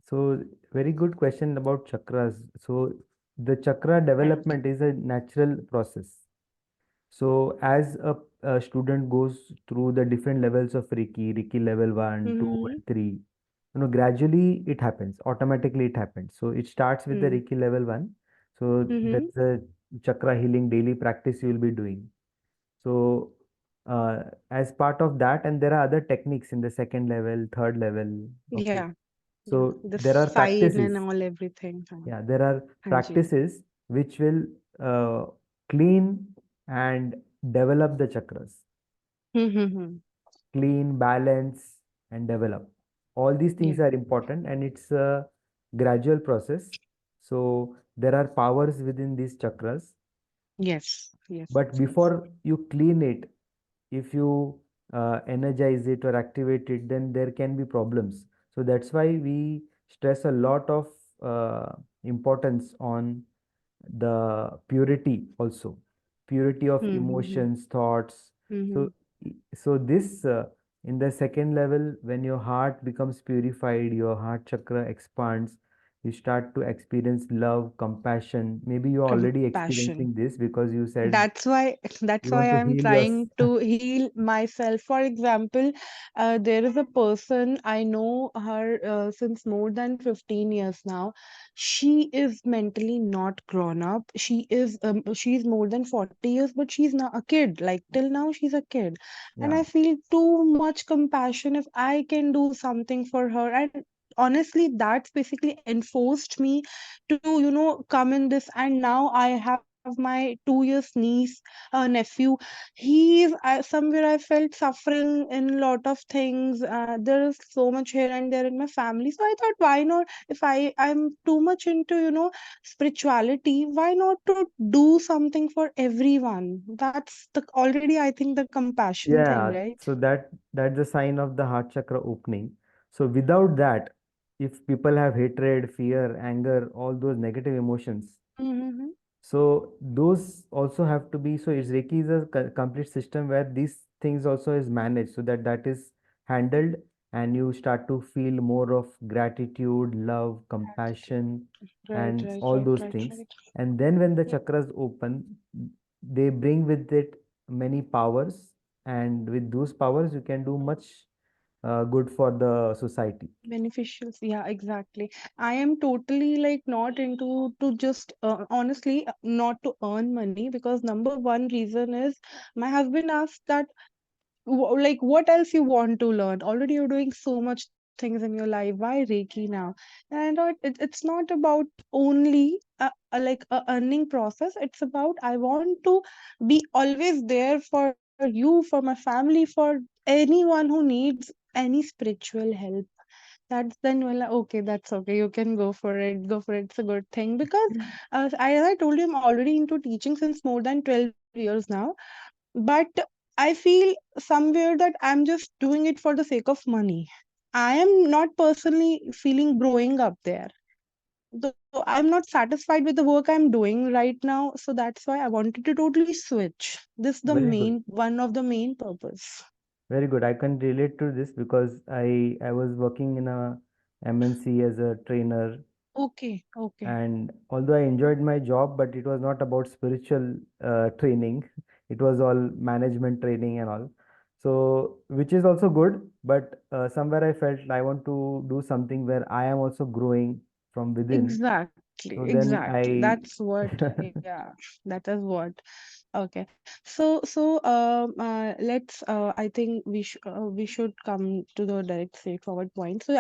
So, very good question about chakras. So, the chakra Thank you. development is a natural process. So, as a student goes through the different levels of Reiki level 1, 2, Mm-hmm. and 3, gradually it happens, automatically it happens. So, it starts with the Mm-hmm. Reiki level 1. So, Mm-hmm. that's a chakra healing daily practice you will be doing. So, as part of that, and there are other techniques in the second level, third level. Okay. Yeah. Yeah. So, The there are sign and practices. all everything. Yeah, there are Hanji. practices which will clean and develop the chakras. Mm-hmm. Clean, balance, and develop. All these Yeah. things are important, and it's a gradual process. So, there are powers within these chakras. Yes. Yes. But Yes. Yes. before you clean it, if you energize it or activate it, then there can be problems. So that's why we stress a lot of uh, importance on the purity also, purity of Mm-hmm. emotions, thoughts. Mm-hmm. So, so this in the second level, when your heart becomes purified, your heart chakra expands, you start to experience love, compassion. Maybe you're already Compassion. experiencing this because you said That's why that's you want why to I'm heal yours. trying to heal myself. For example, there is a person I know her since more than 15 years now. She is mentally not grown up. She's more than 40 years, but she's not a kid. Like till now, she's a kid. And Yeah. I feel too much compassion if I can do something for her. And honestly, that's basically enforced me to, come in this. And now I have my 2 years nephew. Somewhere I felt suffering in a lot of things. There is so much here and there in my family, so I thought, why not, if I'm too much into spirituality, why not to do something for everyone? That's the already, I think, the compassion thing, Yeah, right? so that's the sign of the heart chakra opening. So without that, if people have hatred, fear, anger, all those negative emotions, Mm-hmm. so those also have to be. So it's Reiki is a complete system where these things also is managed so that that is handled, and you start to feel more of gratitude, love, compassion, Right, and right, all right, those right, things. right. And then when the Yeah. chakras open, they bring with it many powers, and with those powers you can do much good for the society. Beneficial, yeah, exactly. I am totally like not into to just honestly not to earn money, because number one reason is my husband asked that, like, what else you want to learn? Already you're doing so much things in your life. Why Reiki now? And I thought it's not about only like a earning process. It's about I want to be always there for you, for my family, for anyone who needs any spiritual help. That's then, well, okay, that's okay, you can go for it, go for it, it's a good thing. Because as I told you, I'm already into teaching since more than 12 years now. But I feel somewhere that I'm just doing it for the sake of money. I am not personally feeling growing up there, though I'm not satisfied with the work I'm doing right now. So that's why I wanted to totally switch. This the Very main good. one of the main purpose. Very good. I can relate to this because I was working in a MNC as a trainer, Okay, okay. and although I enjoyed my job, but it was not about spiritual training. It was all management training and all. So, which is also good, but somewhere I felt I want to do something where I am also growing from within. Exactly, So then exactly. I, That's what, yeah, that is what. Okay. Let's I think we should come to the direct straightforward point. So as